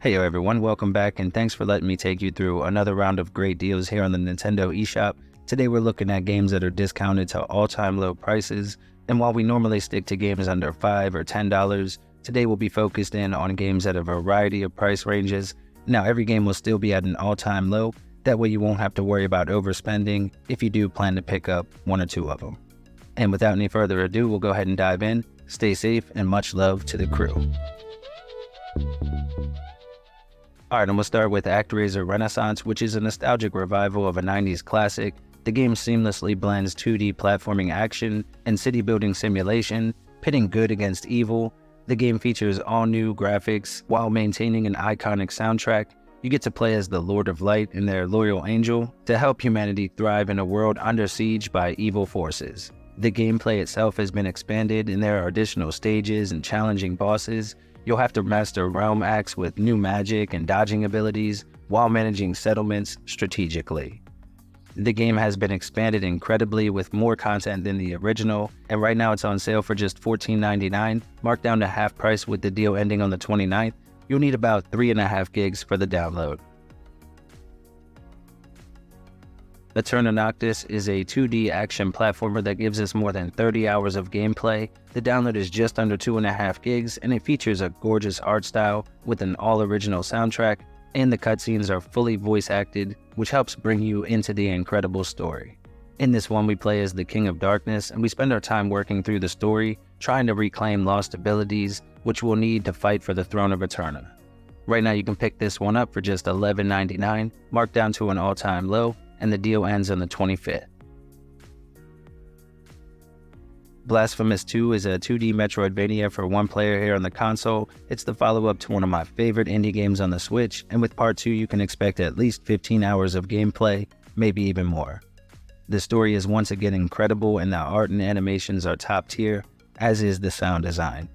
Hey everyone, welcome back and thanks for letting me take you through another round of great deals here on the Nintendo eShop. Today we're looking at games that are discounted to all-time low prices, and while we normally stick to games under $5 or $10, today we'll be focused in on games at a variety of price ranges. Now every game will still be at an all-time low, that way you won't have to worry about overspending if you do plan to pick up one or two of them. And without any further ado, we'll go ahead and dive in. Stay safe and much love to the crew. Alright, and we'll start with Actraiser Renaissance, which is a nostalgic revival of a 90s classic. The game seamlessly blends 2D platforming action and city building simulation, pitting good against evil. The game features all new graphics while maintaining an iconic soundtrack. You get to play as the Lord of Light and their loyal angel to help humanity thrive in a world under siege by evil forces. The gameplay itself has been expanded and there are additional stages and challenging bosses. You'll have to master realm acts with new magic and dodging abilities while managing settlements strategically. The game has been expanded incredibly with more content than the original, and right now it's on sale for just $14.99, marked down to half price with the deal ending on the 29th. You'll need about 3.5 gigs for the download. Aeterna Noctis is a 2D action platformer that gives us more than 30 hours of gameplay. The download is just under 2.5 gigs and it features a gorgeous art style with an all-original soundtrack, and the cutscenes are fully voice acted, which helps bring you into the incredible story. In this one we play as the King of Darkness and we spend our time working through the story, trying to reclaim lost abilities, which we'll need to fight for the throne of Aeterna. Right now you can pick this one up for just $11.99, marked down to an all-time low, and the deal ends on the 25th. Blasphemous 2 is a 2D Metroidvania for one player here on the console. It's the follow-up to one of my favorite indie games on the Switch, and with part 2 you can expect at least 15 hours of gameplay, maybe even more. The story is once again incredible and the art and animations are top tier, as is the sound design.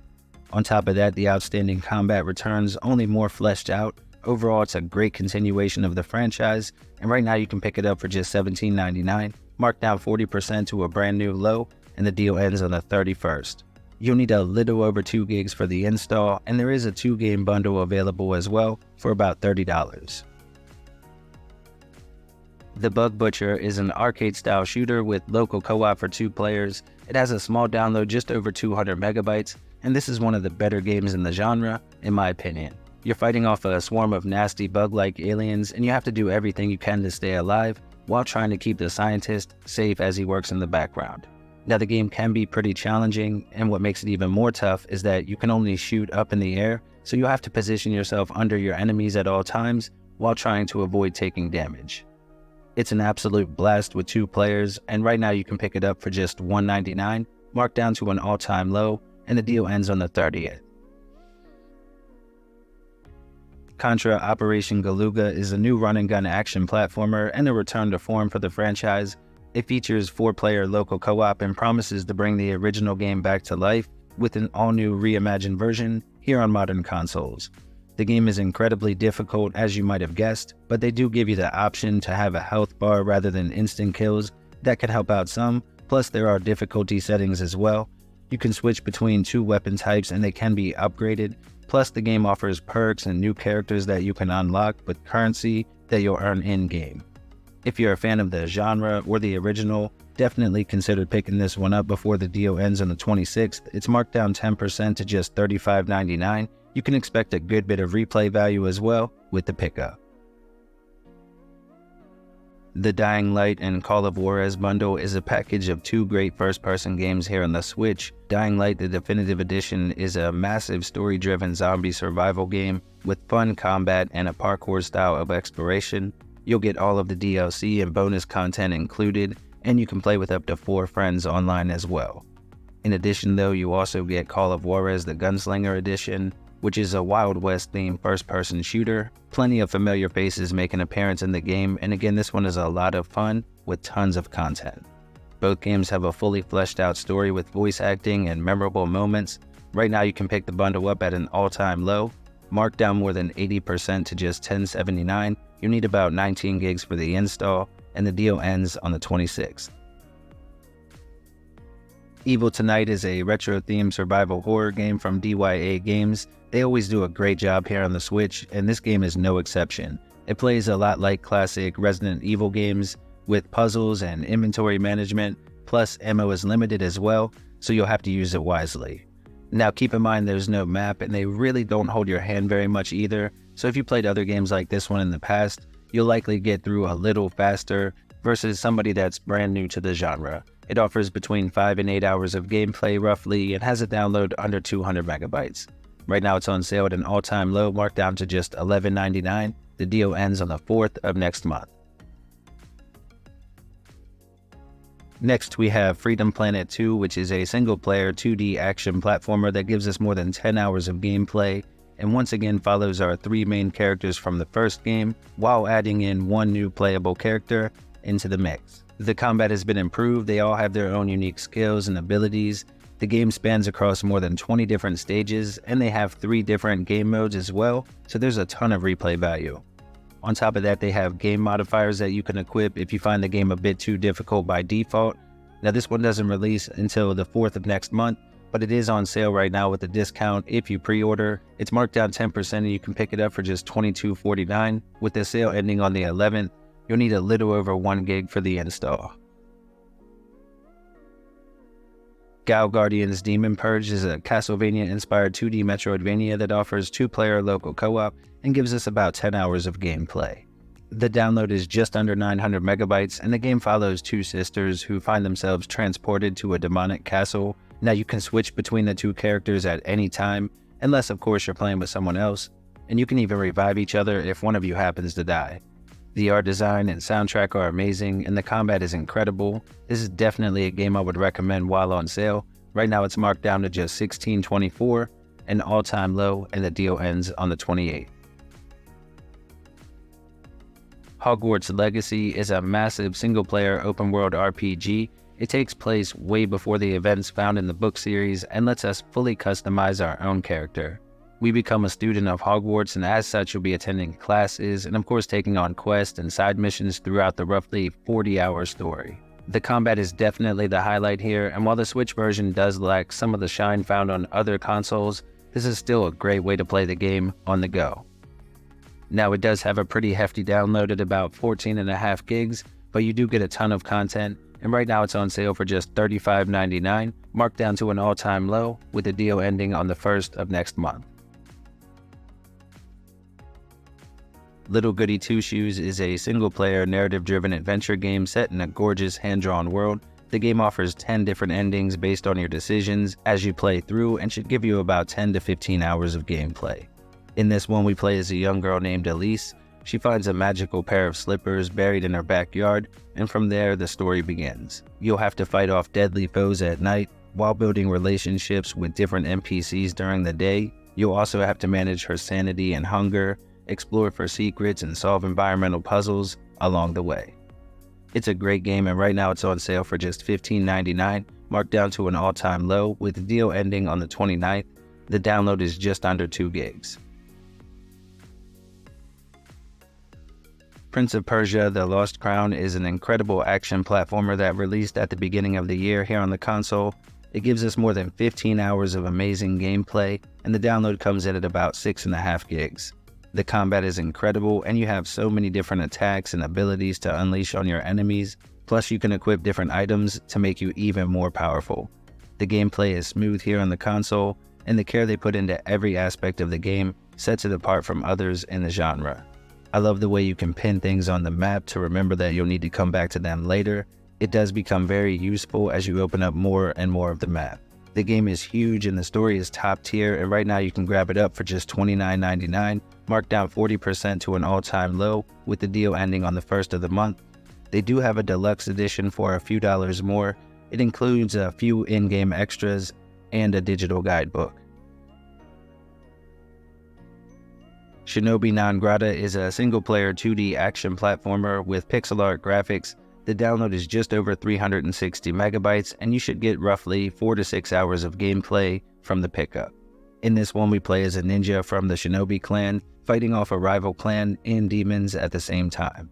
On top of that, the outstanding combat returns, only more fleshed out. Overall, it's a great continuation of the franchise, and right now you can pick it up for just $17.99, marked down 40% to a brand new low, and the deal ends on the 31st. You'll need a little over 2 gigs for the install, and there is a 2-game bundle available as well for about $30. The Bug Butcher is an arcade-style shooter with local co-op for 2 players. It has a small download just over 200 megabytes, and this is one of the better games in the genre, in my opinion. You're fighting off a swarm of nasty bug-like aliens, and you have to do everything you can to stay alive, while trying to keep the scientist safe as he works in the background. Now the game can be pretty challenging, and what makes it even more tough is that you can only shoot up in the air, so you have to position yourself under your enemies at all times, while trying to avoid taking damage. It's an absolute blast with 2 players, and right now you can pick it up for just $1.99, marked down to an all-time low, and the deal ends on the 30th. Contra Operation Galuga is a new run-and-gun action platformer and a return to form for the franchise. It features 4-player local co-op and promises to bring the original game back to life with an all-new reimagined version here on modern consoles. The game is incredibly difficult, as you might have guessed, but they do give you the option to have a health bar rather than instant kills. That can help out some, plus there are difficulty settings as well. You can switch between 2 weapon types and they can be upgraded. Plus, the game offers perks and new characters that you can unlock with currency that you'll earn in-game. If you're a fan of the genre or the original, definitely consider picking this one up before the deal ends on the 26th. It's marked down 10% to just $35.99. You can expect a good bit of replay value as well with the pickup. The Dying Light and Call of Juarez bundle is a package of 2 great first-person games here on the Switch. Dying Light, the Definitive Edition, is a massive story-driven zombie survival game with fun combat and a parkour style of exploration. You'll get all of the DLC and bonus content included, and you can play with up to 4 friends online as well. In addition though, you also get Call of Juarez, the Gunslinger Edition, which is a Wild West-themed first-person shooter. Plenty of familiar faces make an appearance in the game, and again, this one is a lot of fun with tons of content. Both games have a fully fleshed out story with voice acting and memorable moments. Right now you can pick the bundle up at an all-time low, marked down more than 80% to just $10.79. You need about 19 gigs for the install, and the deal ends on the 26th. Evil Tonight is a retro-themed survival horror game from DYA Games. They always do a great job here on the Switch, and this game is no exception. It plays a lot like classic Resident Evil games, with puzzles and inventory management, plus ammo is limited as well, so you'll have to use it wisely. Now keep in mind there's no map, and they really don't hold your hand very much either, so if you played other games like this one in the past, you'll likely get through a little faster versus somebody that's brand new to the genre. It offers between 5 and 8 hours of gameplay roughly, and has a download under 200 megabytes. Right now it's on sale at an all-time low, marked down to just $11.99. The deal ends on the 4th of next month. Next, we have Freedom Planet 2, which is a single-player 2D action platformer that gives us more than 10 hours of gameplay, and once again follows our 3 main characters from the first game, while adding in 1 new playable character into the mix. The combat has been improved, they all have their own unique skills and abilities. The game spans across more than 20 different stages, and they have 3 different game modes as well, so there's a ton of replay value. On top of that, they have game modifiers that you can equip if you find the game a bit too difficult by default. Now this one doesn't release until the 4th of next month, but it is on sale right now with a discount if you pre-order. It's marked down 10% and you can pick it up for just $22.49. With the sale ending on the 11th, you'll need a little over 1 gig for the install. Gal Guardian's Demon Purge is a Castlevania-inspired 2D Metroidvania that offers 2-player local co-op and gives us about 10 hours of gameplay. The download is just under 900 megabytes, and the game follows 2 sisters who find themselves transported to a demonic castle. Now you can switch between the 2 characters at any time, unless of course you're playing with someone else, and you can even revive each other if one of you happens to die. The art design and soundtrack are amazing, and the combat is incredible. This is definitely a game I would recommend while on sale. Right now it's marked down to just $16.24, an all-time low, and the deal ends on the 28th. Hogwarts Legacy is a massive single-player open-world RPG. It takes place way before the events found in the book series and lets us fully customize our own character. We become a student of Hogwarts, and as such you'll be attending classes and of course taking on quests and side missions throughout the roughly 40-hour story. The combat is definitely the highlight here, and while the Switch version does lack some of the shine found on other consoles, this is still a great way to play the game on the go. Now it does have a pretty hefty download at about 14.5 gigs, but you do get a ton of content, and right now it's on sale for just $35.99, marked down to an all-time low, with the deal ending on the 1st of next month. Little Goody Two Shoes is a single-player narrative-driven adventure game set in a gorgeous hand-drawn world. The game offers 10 different endings based on your decisions as you play through, and should give you about 10 to 15 hours of gameplay. In this one, we play as a young girl named Elise. She finds a magical pair of slippers buried in her backyard, and from there the story begins. You'll have to fight off deadly foes at night, while building relationships with different NPCs during the day. You'll also have to manage her sanity and hunger, explore for secrets, and solve environmental puzzles along the way. It's a great game, and right now it's on sale for just $15.99, marked down to an all-time low, with the deal ending on the 29th. The download is just under 2 gigs. Prince of Persia: The Lost Crown is an incredible action platformer that released at the beginning of the year here on the console. It gives us more than 15 hours of amazing gameplay, and the download comes in at about 6.5 gigs. The combat is incredible, and you have so many different attacks and abilities to unleash on your enemies, plus you can equip different items to make you even more powerful. The gameplay is smooth here on the console, and the care they put into every aspect of the game sets it apart from others in the genre. I love the way you can pin things on the map to remember that you'll need to come back to them later. It does become very useful as you open up more and more of the map. The game is huge and the story is top tier, and right now you can grab it up for just $29.99, marked down 40% to an all-time low, with the deal ending on the 1st of the month. They do have a deluxe edition for a few dollars more. It includes a few in-game extras and a digital guidebook. Shinobi Non Grata is a single-player 2D action platformer with pixel art graphics. The download is just over 360 megabytes, and you should get roughly 4 to 6 hours of gameplay from the pickup. In this one, we play as a ninja from the Shinobi clan, fighting off a rival clan and demons at the same time.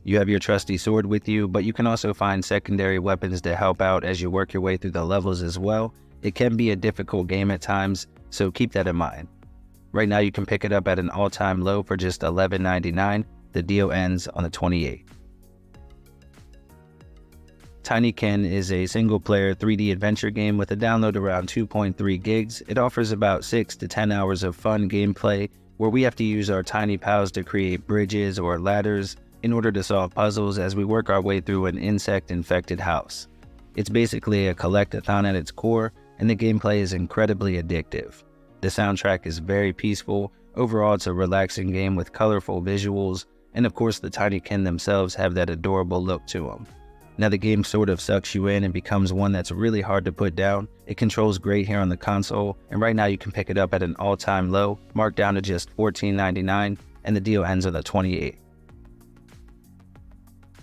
You have your trusty sword with you, but you can also find secondary weapons to help out as you work your way through the levels as well. It can be a difficult game at times, so keep that in mind. Right now you can pick it up at an all-time low for just $11.99. The deal ends on the 28th. Tinykin is a single-player 3D adventure game with a download around 2.3 gigs. It offers about 6 to 10 hours of fun gameplay where we have to use our tiny pals to create bridges or ladders in order to solve puzzles as we work our way through an insect-infected house. It's basically a collect-a-thon at its core, and the gameplay is incredibly addictive. The soundtrack is very peaceful. Overall, it's a relaxing game with colorful visuals, and of course the Tinykin themselves have that adorable look to them. Now the game sort of sucks you in and becomes one that's really hard to put down. It controls great here on the console, and right now you can pick it up at an all-time low, marked down to just $14.99, and the deal ends on the 28th.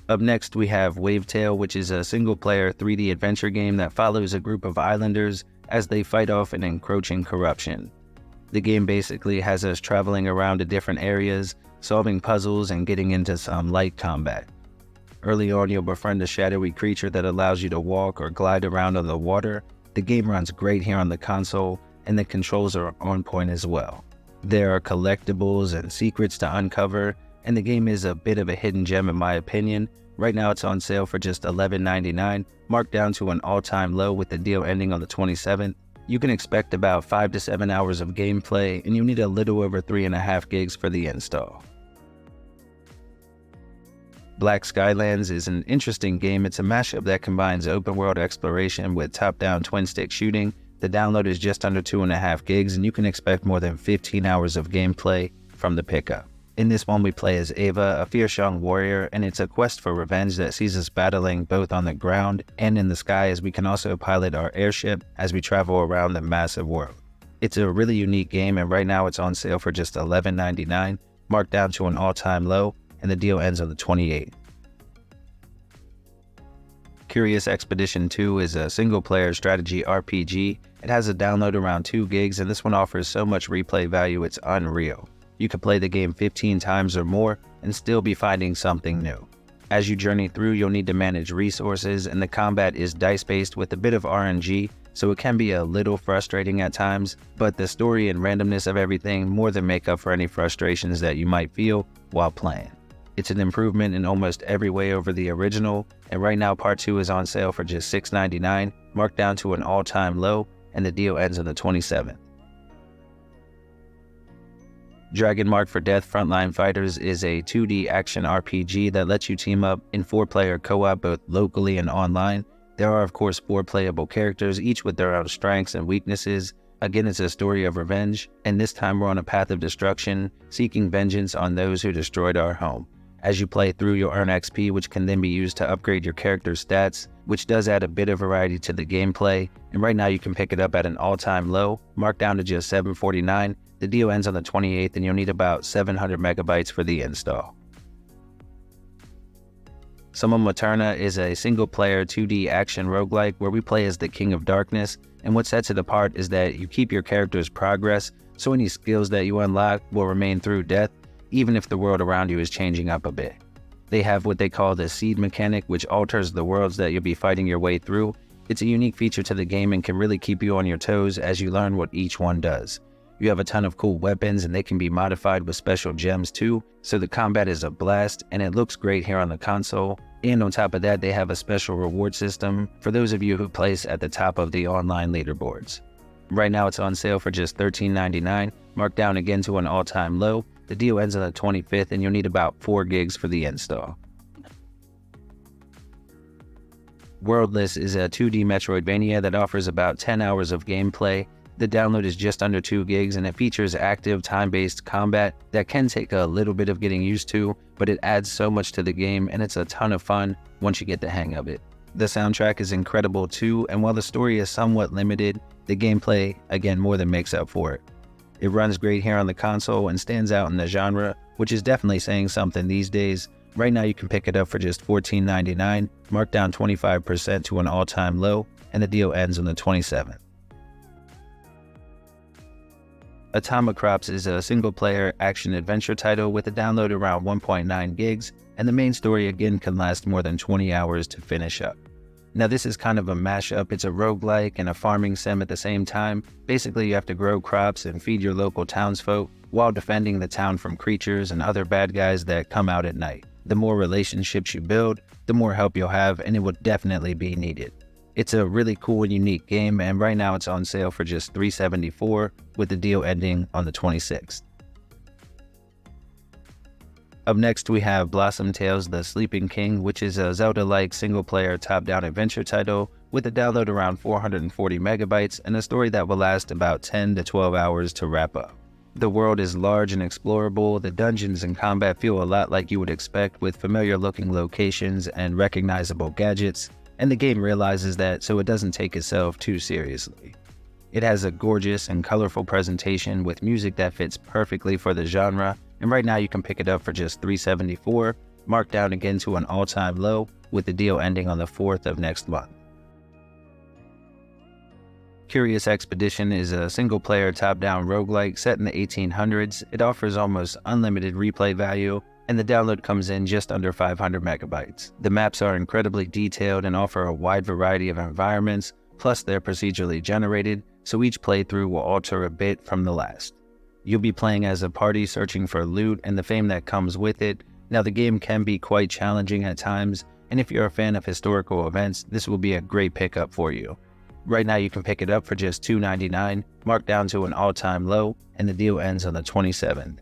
Up next we have WaveTale, which is a single-player 3D adventure game that follows a group of islanders as they fight off an encroaching corruption. The game basically has us traveling around to different areas, solving puzzles and getting into some light combat. Early on, you'll befriend a shadowy creature that allows you to walk or glide around on the water. The game runs great here on the console, and the controls are on point as well. There are collectibles and secrets to uncover, and the game is a bit of a hidden gem in my opinion. Right now it's on sale for just $11.99, marked down to an all-time low with the deal ending on the 27th. You can expect about 5 to 7 hours of gameplay, and you need a little over 3.5 gigs for the install. Black Skylands is an interesting game. It's a mashup that combines open world exploration with top-down twin-stick shooting. The download is just under 2.5 gigs, and you can expect more than 15 hours of gameplay from the pickup. In this one we play as Ava, a fierce young warrior, and it's a quest for revenge that sees us battling both on the ground and in the sky, as we can also pilot our airship as we travel around the massive world. It's a really unique game, and right now it's on sale for just $11.99, marked down to an all-time low, and the deal ends on the 28th. Curious Expedition 2 is a single-player strategy RPG. It has a download around 2 gigs, and this one offers so much replay value it's unreal. You can play the game 15 times or more and still be finding something new. As you journey through, you'll need to manage resources, and the combat is dice-based with a bit of RNG, so it can be a little frustrating at times, but the story and randomness of everything more than make up for any frustrations that you might feel while playing. It's an improvement in almost every way over the original, and right now Part 2 is on sale for just $6.99, marked down to an all-time low, and the deal ends on the 27th. Dragon Mark for Death Frontline Fighters is a 2D action RPG that lets you team up in 4-player co-op both locally and online. There are of course 4 playable characters, each with their own strengths and weaknesses. Again, it's a story of revenge, and this time we're on a path of destruction, seeking vengeance on those who destroyed our home. As you play through, you'll earn XP, which can then be used to upgrade your character's stats, which does add a bit of variety to the gameplay, and right now you can pick it up at an all-time low, marked down to just $7.49. The deal ends on the 28th, and you'll need about 700 megabytes for the install. Summum Aeterna is a single-player 2D action roguelike where we play as the King of Darkness, and what sets it apart is that you keep your character's progress, so any skills that you unlock will remain through death, even if the world around you is changing up a bit. They have what they call the seed mechanic, which alters the worlds that you'll be fighting your way through. It's a unique feature to the game and can really keep you on your toes as you learn what each one does. You have a ton of cool weapons, and they can be modified with special gems too, so the combat is a blast, and it looks great here on the console. And on top of that, they have a special reward system for those of you who place at the top of the online leaderboards. Right now it's on sale for just $13.99, marked down again to an all-time low. The deal ends on the 25th, and you'll need about 4 gigs for the install. Worldless is a 2D Metroidvania that offers about 10 hours of gameplay. The download is just under 2 gigs, and it features active time-based combat that can take a little bit of getting used to, but it adds so much to the game, and it's a ton of fun once you get the hang of it. The soundtrack is incredible too, and while the story is somewhat limited, the gameplay again more than makes up for it. It runs great here on the console and stands out in the genre, which is definitely saying something these days. Right now you can pick it up for just $14.99, marked down 25% to an all-time low, and the deal ends on the 27th. Atomicrops is a single-player action-adventure title with a download around 1.9 gigs, and the main story again can last more than 20 hours to finish up. Now this is kind of a mashup. It's a roguelike and a farming sim at the same time. Basically, you have to grow crops and feed your local townsfolk while defending the town from creatures and other bad guys that come out at night. The more relationships you build, the more help you'll have, and it will definitely be needed. It's a really cool and unique game, and right now it's on sale for just $374, with the deal ending on the 26th. Up next, we have Blossom Tales: The Sleeping King, which is a Zelda-like single-player top-down adventure title with a download around 440 megabytes and a story that will last about 10 to 12 hours to wrap up. The world is large and explorable. The dungeons and combat feel a lot like you would expect, with familiar-looking locations and recognizable gadgets, and the game realizes that, so it doesn't take itself too seriously. It has a gorgeous and colorful presentation with music that fits perfectly for the genre, and right now you can pick it up for just $374, marked down again to an all-time low, with the deal ending on the 4th of next month. Curious Expedition is a single-player top-down roguelike set in the 1800s. It offers almost unlimited replay value, and the download comes in just under 500 megabytes. The maps are incredibly detailed and offer a wide variety of environments, plus they're procedurally generated, so each playthrough will alter a bit from the last. You'll be playing as a party searching for loot and the fame that comes with it. Now the game can be quite challenging at times, and if you're a fan of historical events, this will be a great pickup for you. Right now you can pick it up for just $299, marked down to an all-time low, and the deal ends on the 27th.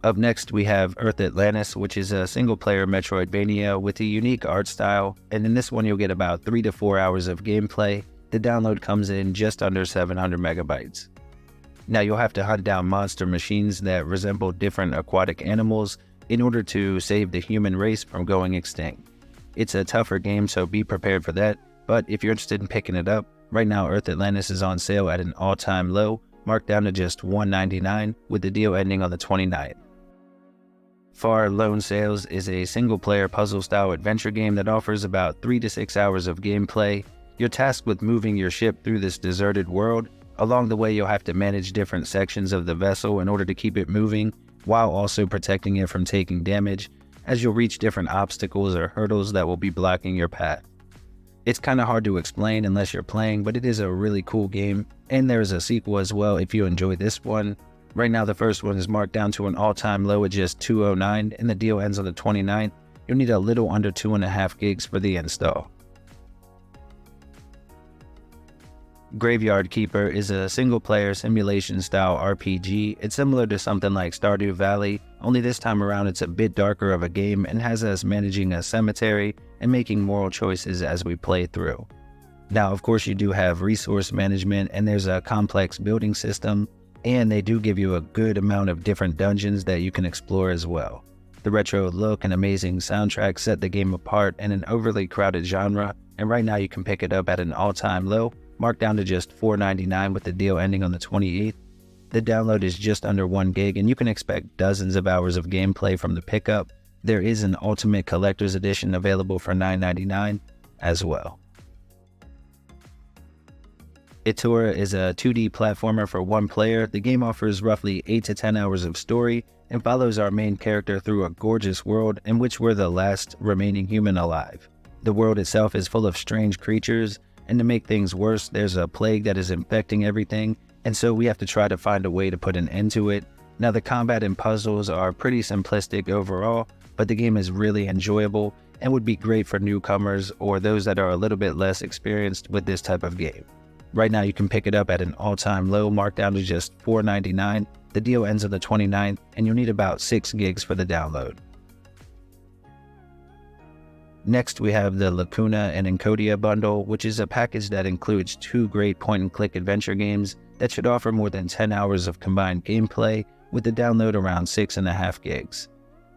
Up next, we have Earth Atlantis, which is a single-player Metroidvania with a unique art style, and in this one you'll get about 3 to 4 hours of gameplay. The download comes in just under 700 megabytes. Now you'll have to hunt down monster machines that resemble different aquatic animals in order to save the human race from going extinct. It's a tougher game, so be prepared for that, but if you're interested in picking it up, right now Earth Atlantis is on sale at an all-time low, marked down to just $199, with the deal ending on the 29th. Far Lone Sails is a single-player puzzle-style adventure game that offers about 3 to 6 hours of gameplay. You're tasked with moving your ship through this deserted world. Along the way, you'll have to manage different sections of the vessel in order to keep it moving, while also protecting it from taking damage, as you'll reach different obstacles or hurdles that will be blocking your path. It's kinda hard to explain unless you're playing, but it is a really cool game, and there's a sequel as well if you enjoy this one. Right now the first one is marked down to an all-time low at just $209, and the deal ends on the 29th. You'll need a little under 2.5 gigs for the install. Graveyard Keeper is a single-player simulation-style RPG. It's similar to something like Stardew Valley, only this time around it's a bit darker of a game and has us managing a cemetery and making moral choices as we play through. Now, of course, you do have resource management, and there's a complex building system, and they do give you a good amount of different dungeons that you can explore as well. The retro look and amazing soundtrack set the game apart in an overly crowded genre, and right now you can pick it up at an all-time low, marked down to just $499 with the deal ending on the 28th. The download is just under 1 gig, and you can expect dozens of hours of gameplay from the pickup. There is an Ultimate Collector's Edition available for $999 as well. Itorah is a 2D platformer for one player. The game offers roughly 8 to 10 hours of story and follows our main character through a gorgeous world in which we're the last remaining human alive. The world itself is full of strange creatures, and to make things worse, there's a plague that is infecting everything, and so we have to try to find a way to put an end to it. Now the combat and puzzles are pretty simplistic overall, but the game is really enjoyable and would be great for newcomers or those that are a little bit less experienced with this type of game. Right now you can pick it up at an all-time low, marked down to just $499. The deal ends on the 29th, and you'll need about 6 gigs for the download. Next, we have the Lacuna and Encodya bundle, which is a package that includes 2 great point-and-click adventure games that should offer more than 10 hours of combined gameplay, with the download around 6.5 gigs.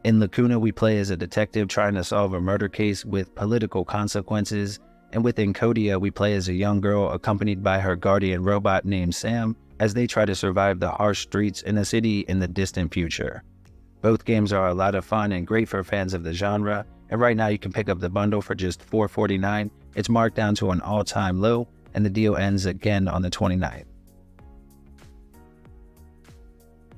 In Lacuna, we play as a detective trying to solve a murder case with political consequences, and with Encodya, we play as a young girl accompanied by her guardian robot named Sam as they try to survive the harsh streets in a city in the distant future. Both games are a lot of fun and great for fans of the genre, and right now you can pick up the bundle for just $449. It's marked down to an all-time low, and the deal ends again on the 29th.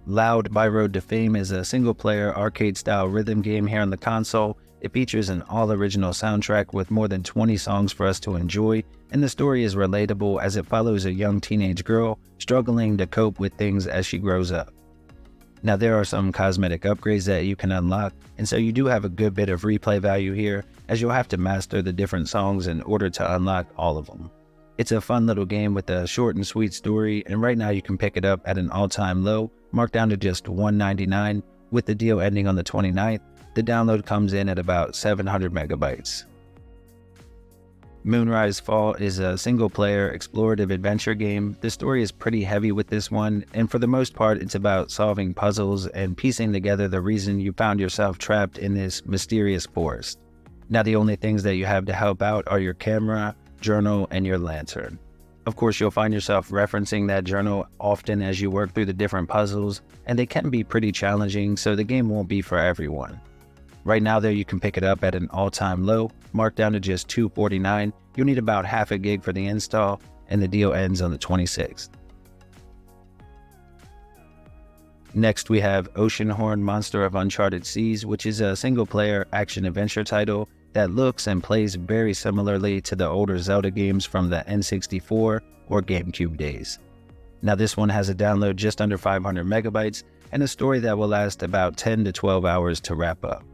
Loud by Road to Fame is a single-player arcade-style rhythm game here on the console. It features an all-original soundtrack with more than 20 songs for us to enjoy, and the story is relatable as it follows a young teenage girl struggling to cope with things as she grows up. Now there are some cosmetic upgrades that you can unlock, and so you do have a good bit of replay value here, as you'll have to master the different songs in order to unlock all of them. It's a fun little game with a short and sweet story, and right now you can pick it up at an all-time low, marked down to just $1.99, with the deal ending on the 29th. The download comes in at about 700 megabytes. Moonrise Fall is a single-player explorative adventure game. The story is pretty heavy with this one, and for the most part it's about solving puzzles and piecing together the reason you found yourself trapped in this mysterious forest. Now the only things that you have to help out are your camera, journal, and your lantern. Of course, you'll find yourself referencing that journal often as you work through the different puzzles, and they can be pretty challenging, so the game won't be for everyone. Right now though, you can pick it up at an all-time low, marked down to just $2.49. You'll need about half a gig for the install, and the deal ends on the 26th. Next we have Oceanhorn Monster of Uncharted Seas, which is a single-player action-adventure title that looks and plays very similarly to the older Zelda games from the N64 or GameCube days. Now this one has a download just under 500 megabytes and a story that will last about 10 to 12 hours to wrap up.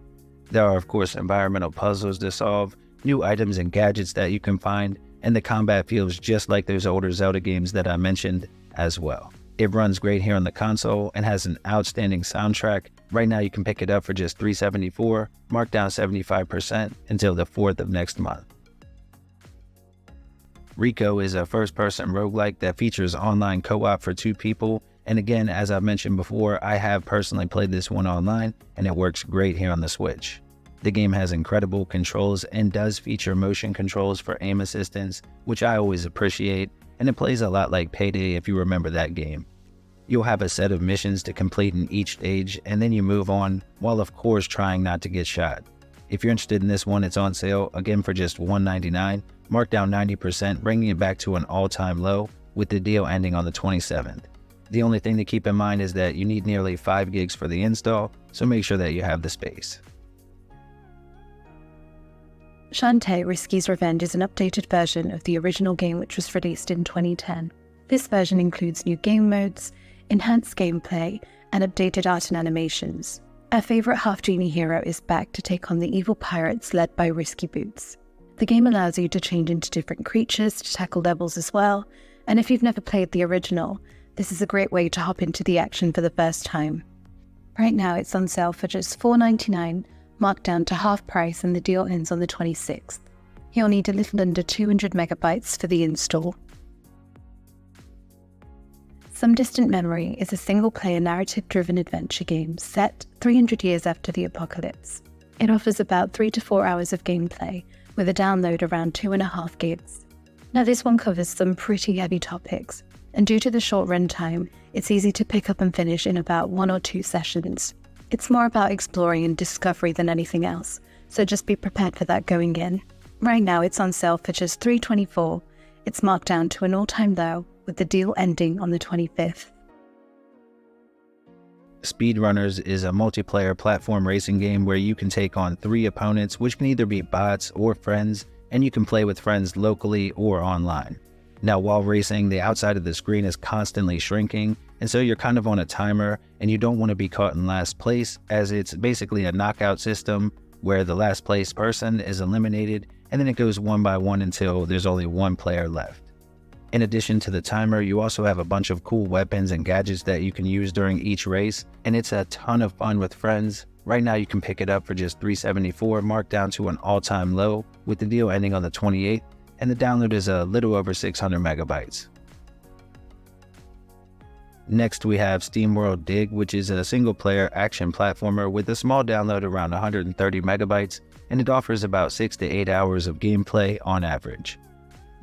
There are of course environmental puzzles to solve, new items and gadgets that you can find, and the combat feels just like those older Zelda games that I mentioned as well. It runs great here on the console and has an outstanding soundtrack. Right now you can pick it up for just $3.74, marked down 75% until the 4th of next month. RICO is a first-person roguelike that features online co-op for 2 people, and again, as I mentioned before, I have personally played this one online and it works great here on the Switch. The game has incredible controls and does feature motion controls for aim assistance, which I always appreciate, and it plays a lot like Payday if you remember that game. You'll have a set of missions to complete in each stage, and then you move on, while of course trying not to get shot. If you're interested in this one, it's on sale, again for just $1.99, marked down 90%, bringing it back to an all-time low, with the deal ending on the 27th. The only thing to keep in mind is that you need nearly 5 gigs for the install, so make sure that you have the space. Shantae Risky's Revenge is an updated version of the original game which was released in 2010. This version includes new game modes, enhanced gameplay, and updated art and animations. Our favourite half-genie hero is back to take on the evil pirates led by Risky Boots. The game allows you to change into different creatures to tackle levels as well, and if you've never played the original, this is a great way to hop into the action for the first time. Right now it's on sale for just $4.99, marked down to half price, and the deal ends on the 26th. You'll need a little under 200 megabytes for the install. Some Distant Memory is a single-player narrative-driven adventure game set 300 years after the apocalypse. It offers about 3 to 4 hours of gameplay, with a download around 2.5 gigs. Now this one covers some pretty heavy topics, and due to the short runtime, it's easy to pick up and finish in about 1 or 2 sessions. It's more about exploring and discovery than anything else, so just be prepared for that going in. Right now it's on sale for just $3.24. It's marked down to an all-time low, with the deal ending on the 25th. Speedrunners is a multiplayer platform racing game where you can take on 3 opponents, which can either be bots or friends, and you can play with friends locally or online. Now while racing, the outside of the screen is constantly shrinking, and so you're kind of on a timer, and you don't want to be caught in last place, as it's basically a knockout system where the last place person is eliminated, and then it goes one by one until there's only one player left. In addition to the timer, you also have a bunch of cool weapons and gadgets that you can use during each race, and it's a ton of fun with friends. Right now you can pick it up for just $3.74, marked down to an all-time low, with the deal ending on the 28th, and the download is a little over 600 megabytes. Next we have Steamworld Dig, which is a single-player action platformer with a small download around 130 megabytes, and it offers about 6 to 8 hours of gameplay on average.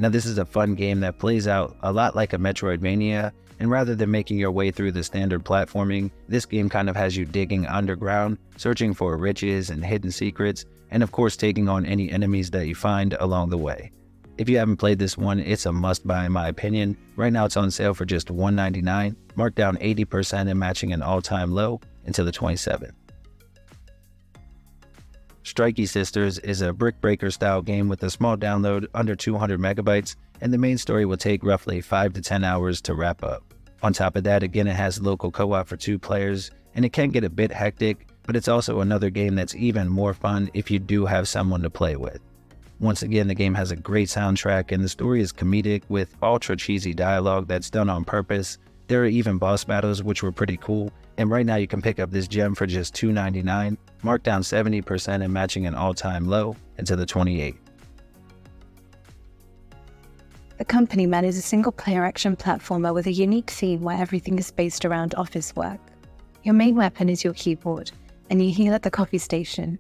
Now this is a fun game that plays out a lot like a Metroidvania, and rather than making your way through the standard platforming, this game kind of has you digging underground, searching for riches and hidden secrets, and of course taking on any enemies that you find along the way. If you haven't played this one, it's a must-buy in my opinion. Right now it's on sale for just $1.99, marked down 80% and matching an all-time low until the 27th. Strikey Sisters is a brick breaker style game with a small download under 200 megabytes, and the main story will take roughly 5 to 10 hours to wrap up. On top of that, again, it has local co-op for 2 players, and it can get a bit hectic, but it's also another game that's even more fun if you do have someone to play with. Once again, the game has a great soundtrack, and the story is comedic with ultra cheesy dialogue that's done on purpose. There are even boss battles, which were pretty cool, and right now you can pick up this gem for just $2.99, marked down 70% and matching an all-time low into the 28. The Company Man is a single-player action platformer with a unique theme where everything is based around office work. Your main weapon is your keyboard, and you heal at the coffee station.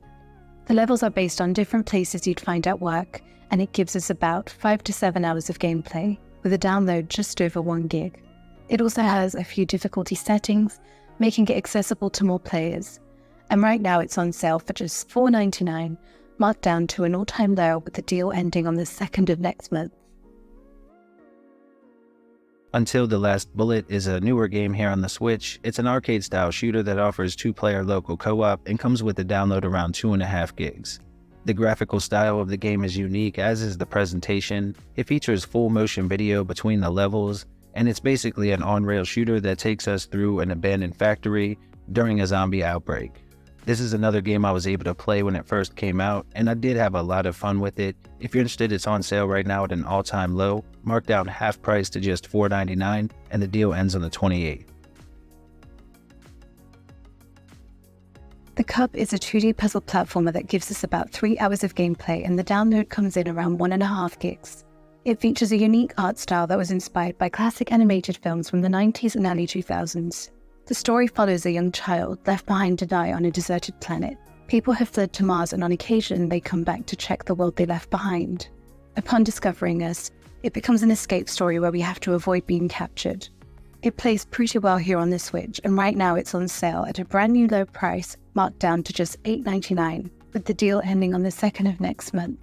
The levels are based on different places you'd find at work, and it gives us about 5 to 7 hours of gameplay, with a download just over 1 gig. It also has a few difficulty settings, making it accessible to more players. And right now it's on sale for just $4.99, marked down to an all-time low with the deal ending on the 2nd of next month. Until the Last Bullet is a newer game here on the Switch. It's an arcade-style shooter that offers 2-player local co-op and comes with a download around 2.5 gigs. The graphical style of the game is unique, as is the presentation. It features full motion video between the levels, and it's basically an on-rail shooter that takes us through an abandoned factory during a zombie outbreak. This is another game I was able to play when it first came out, and I did have a lot of fun with it. If you're interested, it's on sale right now at an all-time low, marked down half price to just $4.99, and the deal ends on the 28th. The Cub is a 2D puzzle platformer that gives us about 3 hours of gameplay, and the download comes in around 1.5 gigs. It features a unique art style that was inspired by classic animated films from the 90s and early 2000s. The story follows a young child left behind to die on a deserted planet. People have fled to Mars, and on occasion they come back to check the world they left behind. Upon discovering us, it becomes an escape story where we have to avoid being captured. It plays pretty well here on the Switch, and right now it's on sale at a brand new low price, marked down to just $8.99, with the deal ending on the 2nd of next month.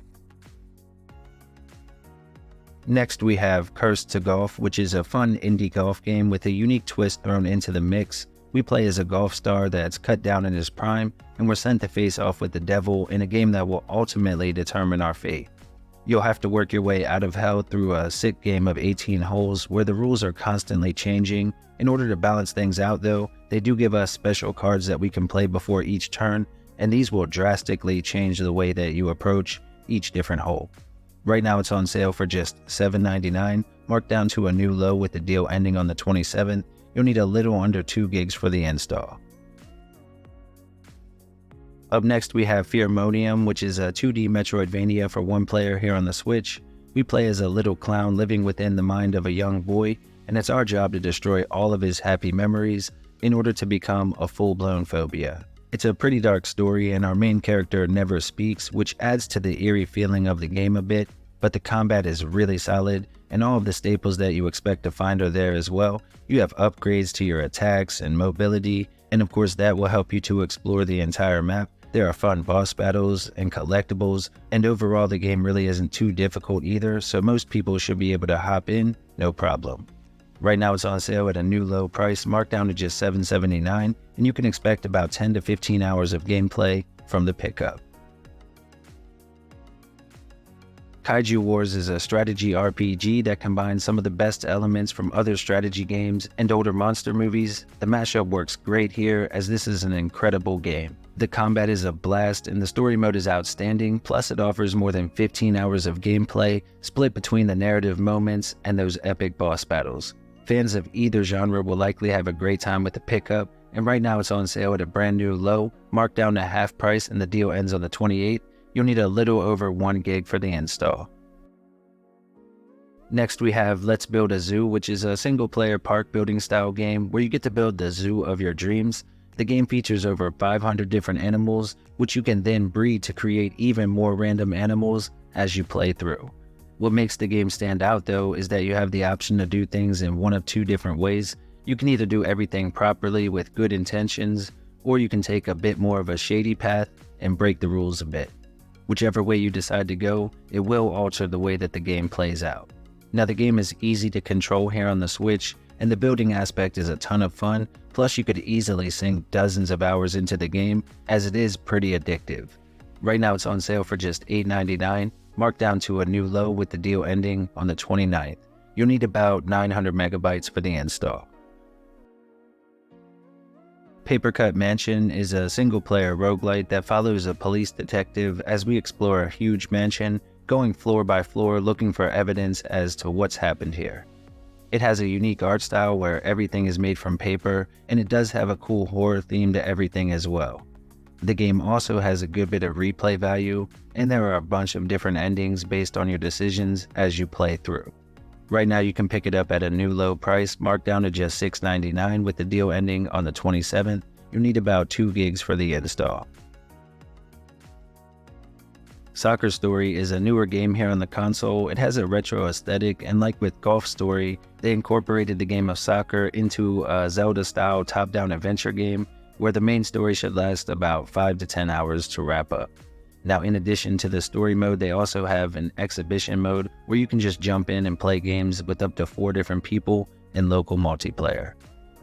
Next we have Cursed to Golf, which is a fun indie golf game with a unique twist thrown into the mix. We play as a golf star that's cut down in his prime, and we're sent to face off with the devil in a game that will ultimately determine our fate. You'll have to work your way out of hell through a sick game of 18 holes where the rules are constantly changing. In order to balance things out though, they do give us special cards that we can play before each turn, and these will drastically change the way that you approach each different hole. Right now it's on sale for just $7.99, marked down to a new low with the deal ending on the 27th. You'll need a little under 2 gigs for the install. Up next we have Pheromonium, which is a 2D Metroidvania for 1 player here on the Switch. We play as a little clown living within the mind of a young boy, and it's our job to destroy all of his happy memories in order to become a full-blown phobia. It's a pretty dark story, and our main character never speaks, which adds to the eerie feeling of the game a bit, but the combat is really solid, and all of the staples that you expect to find are there as well. You have upgrades to your attacks and mobility, and of course that will help you to explore the entire map. There are fun boss battles and collectibles, and overall the game really isn't too difficult either, so most people should be able to hop in, no problem. Right now it's on sale at a new low price, marked down to just $7.79, and you can expect about 10 to 15 hours of gameplay from the pickup. Kaiju Wars is a strategy RPG that combines some of the best elements from other strategy games and older monster movies. The mashup works great here, as this is an incredible game. The combat is a blast, and the story mode is outstanding, plus it offers more than 15 hours of gameplay, split between the narrative moments and those epic boss battles. Fans of either genre will likely have a great time with the pickup, and right now it's on sale at a brand new low, marked down to half price, and the deal ends on the 28th. You'll need a little over 1 gig for the install. Next we have Let's Build a Zoo, which is a single-player park building style game where you get to build the zoo of your dreams. The game features over 500 different animals, which you can then breed to create even more random animals as you play through. What makes the game stand out though is that you have the option to do things in one of 2 different ways. You can either do everything properly with good intentions, or you can take a bit more of a shady path and break the rules a bit. Whichever way you decide to go, it will alter the way that the game plays out. Now the game is easy to control here on the Switch, and the building aspect is a ton of fun, plus you could easily sink dozens of hours into the game, as it is pretty addictive. Right now it's on sale for just $8.99, marked down to a new low with the deal ending on the 29th. You'll need about 900 megabytes for the install. Papercut Mansion is a single-player roguelite that follows a police detective as we explore a huge mansion, going floor by floor looking for evidence as to what's happened here. It has a unique art style where everything is made from paper, and it does have a cool horror theme to everything as well. The game also has a good bit of replay value, and there are a bunch of different endings based on your decisions as you play through. Right now you can pick it up at a new low price, marked down to just $6.99 with the deal ending on the 27th. You'll need about 2 gigs for the install. Soccer Story is a newer game here on the console. It has a retro aesthetic, and like with Golf Story, they incorporated the game of soccer into a Zelda-style top-down adventure game where the main story should last about 5 to 10 hours to wrap up. Now, in addition to the story mode, they also have an exhibition mode where you can just jump in and play games with up to 4 different people in local multiplayer.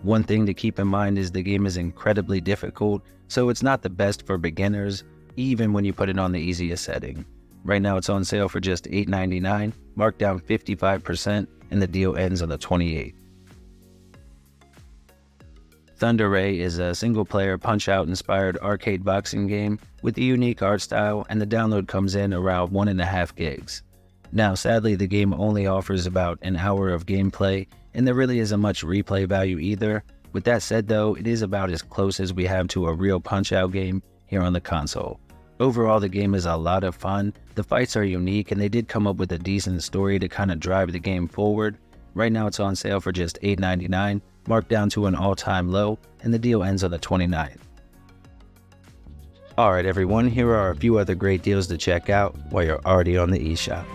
One thing to keep in mind is the game is incredibly difficult, so it's not the best for beginners, even when you put it on the easiest setting. Right now it's on sale for just $8.99, marked down 55%, and the deal ends on the 28th. Thunder Ray is a single-player Punch-Out inspired arcade boxing game with a unique art style, and the download comes in around 1.5 gigs. Now, sadly, the game only offers about an hour of gameplay, and there really isn't much replay value either. With that said though, it is about as close as we have to a real Punch-Out game here on the console. Overall, the game is a lot of fun, the fights are unique, and they did come up with a decent story to kind of drive the game forward. Right now it's on sale for just $8.99, marked down to an all-time low, and the deal ends on the 29th. Alright everyone, here are a few other great deals to check out while you're already on the eShop.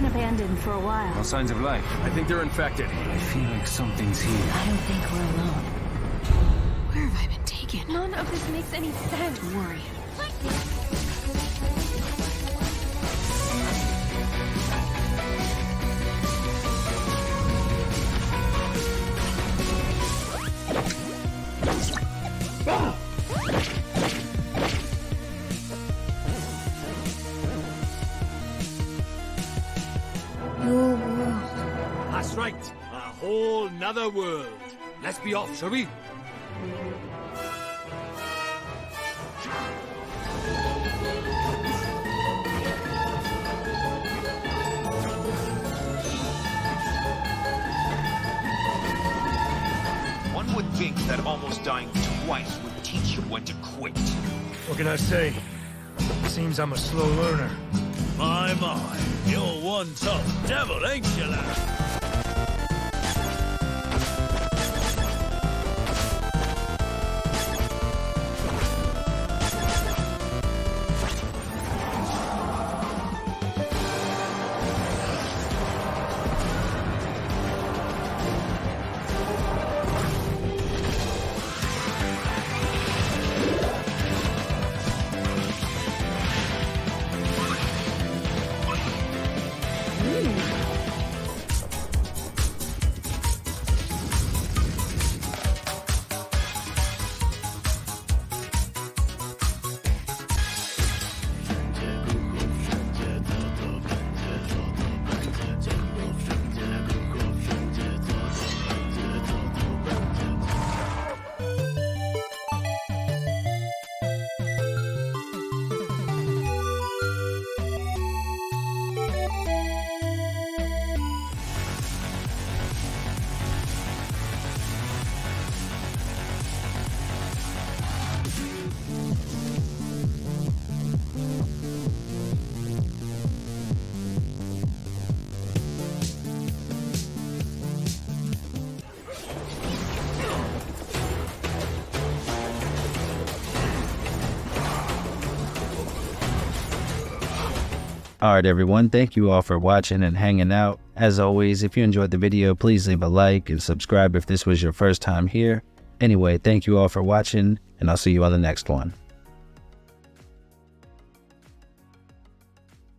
Abandoned for a while. No signs of life. I think they're infected. I feel like something's here. I don't think we're alone. Where have I been taken? None of this makes any sense. Don't worry. That's right, a whole nother world. Let's be off, shall we? One would think that almost dying twice would teach you when to quit. What can I say? Seems I'm a slow learner. My, you're one tough devil, ain't you, lad? Alright everyone, thank you all for watching and hanging out. As always, if you enjoyed the video, please leave a like and subscribe if this was your first time here. Anyway, thank you all for watching, and I'll see you on the next one.